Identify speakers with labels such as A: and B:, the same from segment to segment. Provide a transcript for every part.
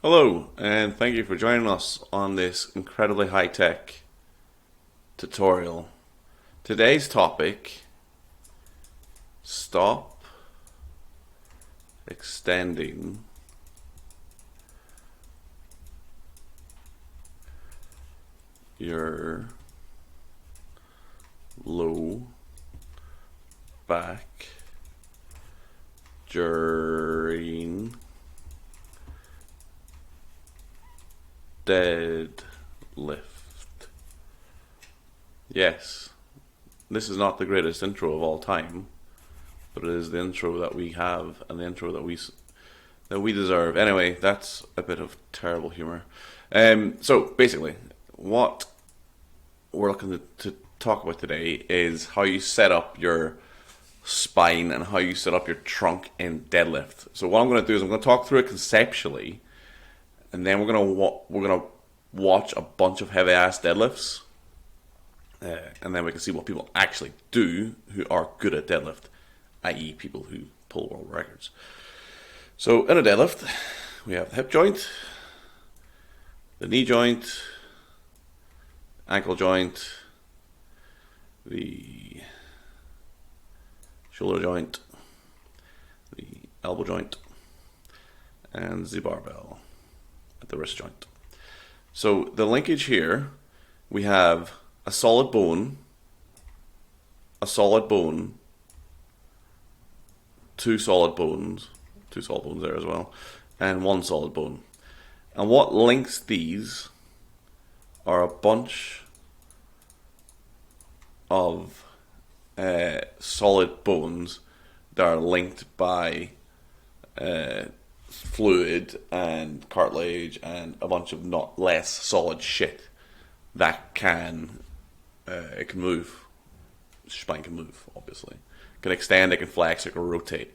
A: Hello, and thank you for joining us on this incredibly high-tech tutorial. Today's topic, stop extending your low back during deadlift. Yes, this is not the greatest intro of all time, but it is the intro that we have and the intro that we deserve. Anyway, that's a bit of terrible humor. So basically, what we're looking to talk about today is how you set up your spine and how you set up your trunk in deadlift. So what I'm going to do is I'm going to talk through it conceptually, and then we're gonna watch a bunch of heavy ass deadlifts, and then we can see what people actually do who are good at deadlift, i.e., people who pull world records. So in a deadlift, we have the hip joint, the knee joint, ankle joint, the shoulder joint, the elbow joint, and the barbell at the wrist joint. So the linkage here, we have a solid bone, two solid bones there as well, and one solid bone. And what links these are a bunch of solid bones that are linked by fluid and cartilage and a bunch of not less solid shit that can it can move. Spine can move, obviously. It can extend, it can flex, it can rotate.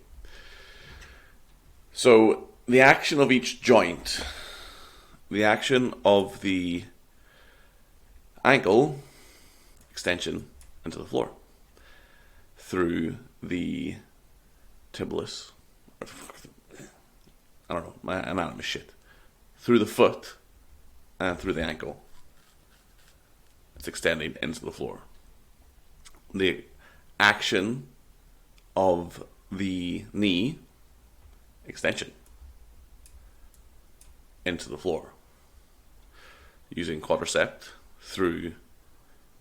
A: So the action of each joint, the action of the ankle extension into the floor through the tibialis, I don't know, my anatomy is shit, through the foot and through the ankle. It's extending into the floor. The action of the knee extension into the floor using quadricep through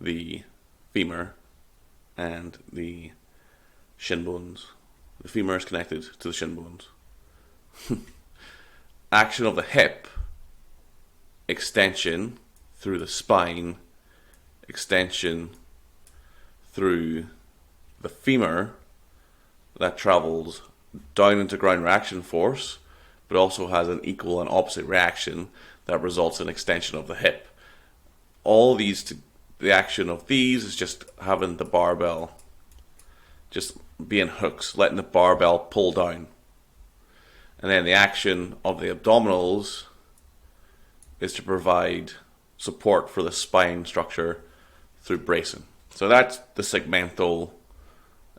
A: the femur and the shin bones. The femur is connected to the shin bones. Action of the hip extension through the spine, extension through the femur that travels down into ground reaction force, but also has an equal and opposite reaction that results in extension of the hip. All these, the action of these is just having the barbell, just being hooks, letting the barbell pull down. And then the action of the abdominals is to provide support for the spine structure through bracing. So that's the segmental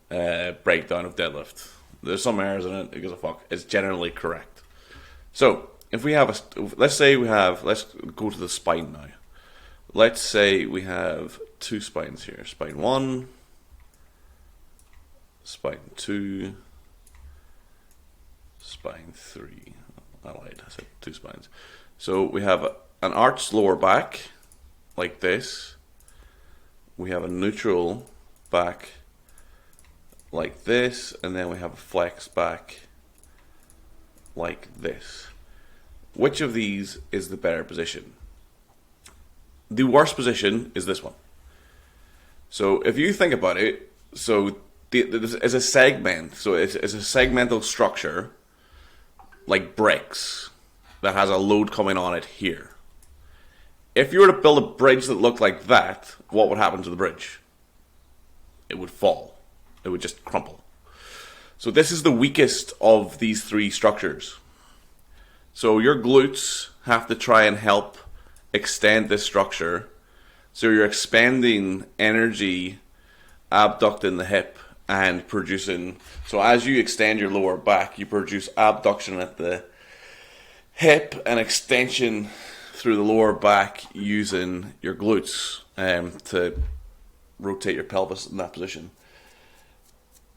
A: breakdown of deadlift. There's some errors in it, who gives a fuck. It's generally correct. So if we have let's go to the spine now. Let's say we have two spines here. Spine 1, spine 2, spine 3. I lied, I said two spines. So we have an arched lower back, like this. We have a neutral back, like this. And then we have a flexed back, like this. Which of these is the better position? The worst position is this one. So if you think about it, so it's a segment. So it's a segmental structure, like bricks, that has a load coming on it here. If you were to build a bridge that looked like that, what would happen to the bridge? It would fall. It would just crumple. So this is the weakest of these three structures. So your glutes have to try and help extend this structure. So you're expending energy, abducting the hip and producing. So as you extend your lower back, you produce abduction at the hip and extension through the lower back using your glutes to rotate your pelvis in that position.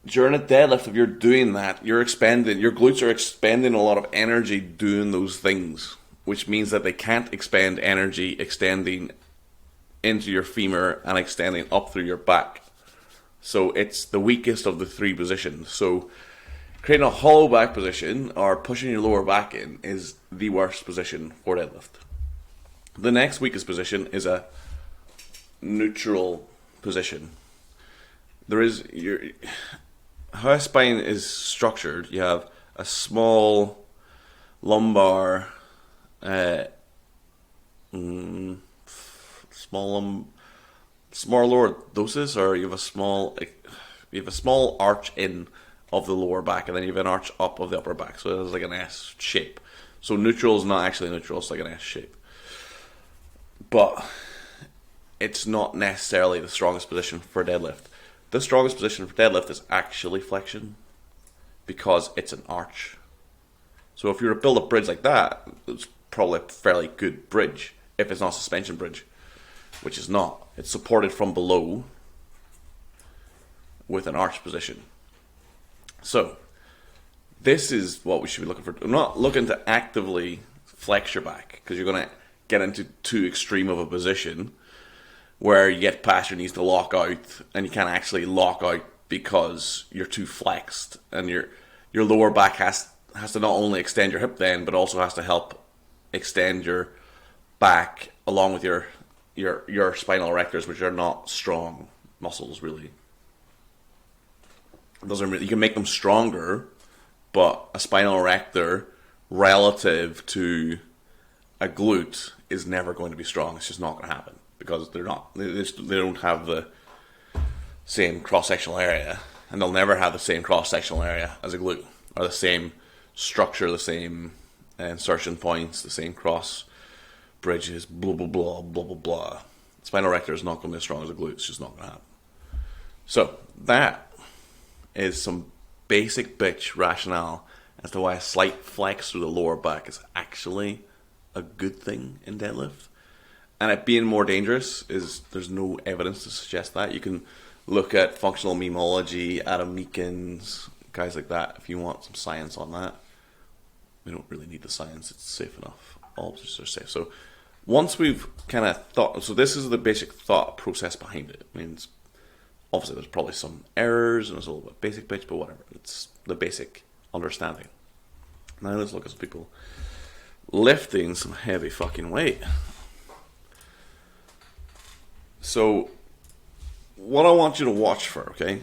A: During a deadlift, if you're doing that, your glutes are expending a lot of energy doing those things, which means that they can't expend energy extending into your femur and extending up through your back. So it's the weakest of the three positions. So creating a hollow back position or pushing your lower back in is the worst position for deadlift. The next weakest position is a neutral position. How a spine is structured, you have a small lumbar, small lordosis, or you have a small arch in of the lower back, and then you have an arch up of the upper back. So it's like an S shape. So neutral is not actually neutral; it's like an S shape. But it's not necessarily the strongest position for deadlift. The strongest position for deadlift is actually flexion, because it's an arch. So if you were to build a bridge like that, it's probably a fairly good bridge, if it's not a suspension bridge, which is not. It's supported from below with an arch position. So this is what we should be looking for. I'm not looking to actively flex your back, because you're going to get into too extreme of a position where you get past your knees to lock out, and you can't actually lock out because you're too flexed, and your lower back has to not only extend your hip then, but also has to help extend your back along with your spinal erectors, which are not strong muscles really. You can make them stronger, but a spinal erector relative to a glute is never going to be strong. It's just not going to happen, because they don't have the same cross-sectional area, and they'll never have the same cross-sectional area as a glute, or the same structure, the same insertion points, the same cross bridges, blah blah blah blah blah blah. Spinal erector is not going to be as strong as a glute. It's just not going to happen. So that is some basic bitch rationale as to why a slight flex through the lower back is actually a good thing in deadlift. And it being more dangerous there's no evidence to suggest that. You can look at functional memology, Adam Meekins, guys like that, if you want some science on that. We don't really need the science, it's safe enough. All positions are safe. So once we've kind of thought, so this is the basic thought process behind it. I mean, obviously there's probably some errors and it's a little bit basic bitch, but whatever. It's the basic understanding. Now let's look at some people lifting some heavy fucking weight. So what I want you to watch for, okay?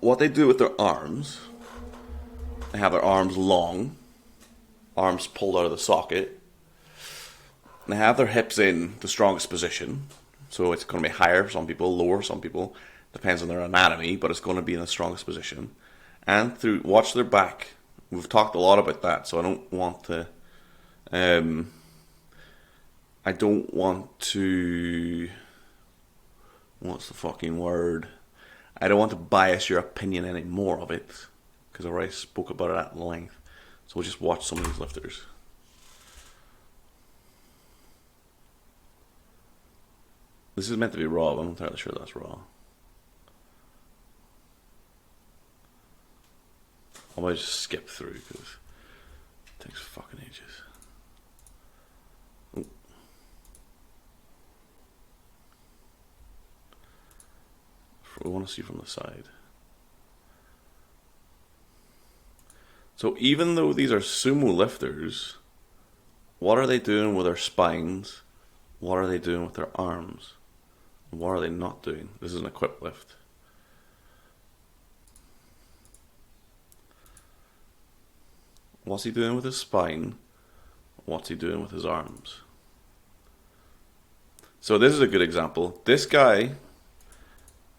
A: What they do with their arms, they have their arms long, arms pulled out of the socket. They have their hips in the strongest position, so it's going to be higher for some people, lower for some people, depends on their anatomy, but it's going to be in the strongest position. And watch their back. We've talked a lot about that, so I don't want to what's the fucking word? I don't want to bias your opinion any more of it, because I already spoke about it at length. So we'll just watch some of these lifters. This is meant to be raw, but I'm not entirely sure that's raw. I might just skip through because it takes fucking ages. We want to see from the side. So even though these are sumo lifters, what are they doing with their spines? What are they doing with their arms? What are they not doing? This is an equipped lift. What's he doing with his spine? What's he doing with his arms? So this is a good example. This guy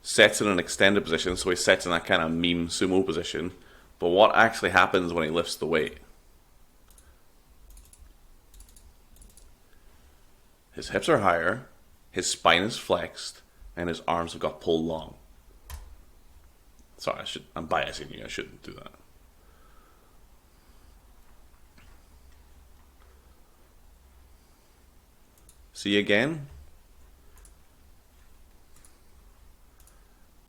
A: sets in an extended position, so he sets in that kind of meme sumo position. But what actually happens when he lifts the weight? His hips are higher, his spine is flexed, and his arms have got pulled long. Sorry, I'm biasing you. I shouldn't do that. See again?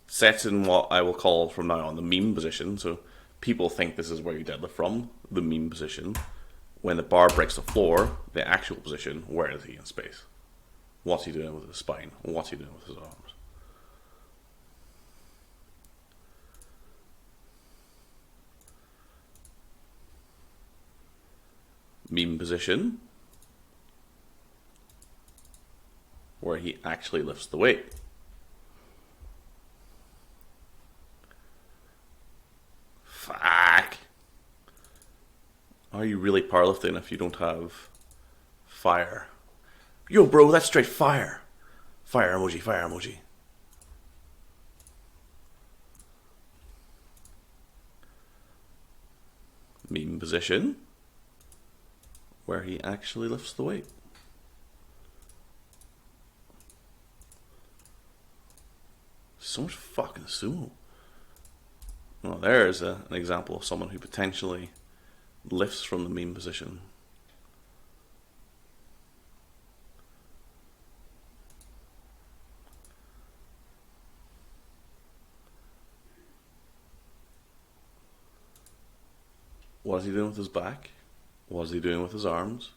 A: Sets in what I will call from now on the meme position. So people think this is where you deadlift from, the meme position. When the bar breaks the floor, the actual position, where is he in space? What's he doing with his spine? What's he doing with his arms? Meme position, where he actually lifts the weight. Fuck. Are you really powerlifting if you don't have fire? Yo, bro, that's straight fire. Fire emoji, fire emoji. Meme position, where he actually lifts the weight. So much fucking sumo. Well, there's an example of someone who potentially lifts from the meme position. What is he doing with his back? What is he doing with his arms?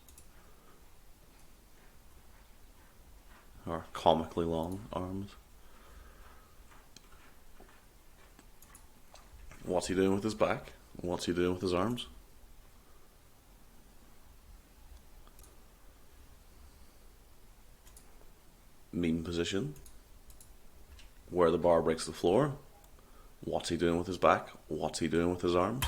A: Or comically long arms. What's he doing with his back? What's he doing with his arms? Meme position, where the bar breaks the floor. What's he doing with his back? What's he doing with his arms?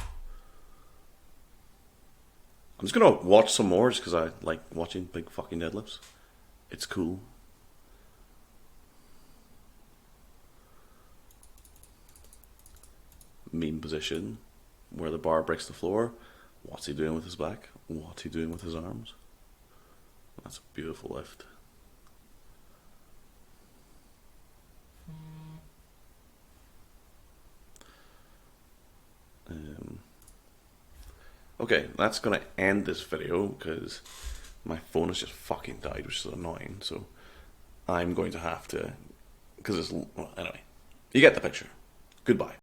A: I'm just gonna watch some more just because I like watching big fucking deadlifts. It's cool. Meme position, where the bar breaks the floor. What's he doing with his back? What's he doing with his arms? That's a beautiful lift. Okay, that's going to end this video because my phone has just fucking died, which is annoying. So I'm going to have to, because it's, well, anyway, you get the picture. Goodbye.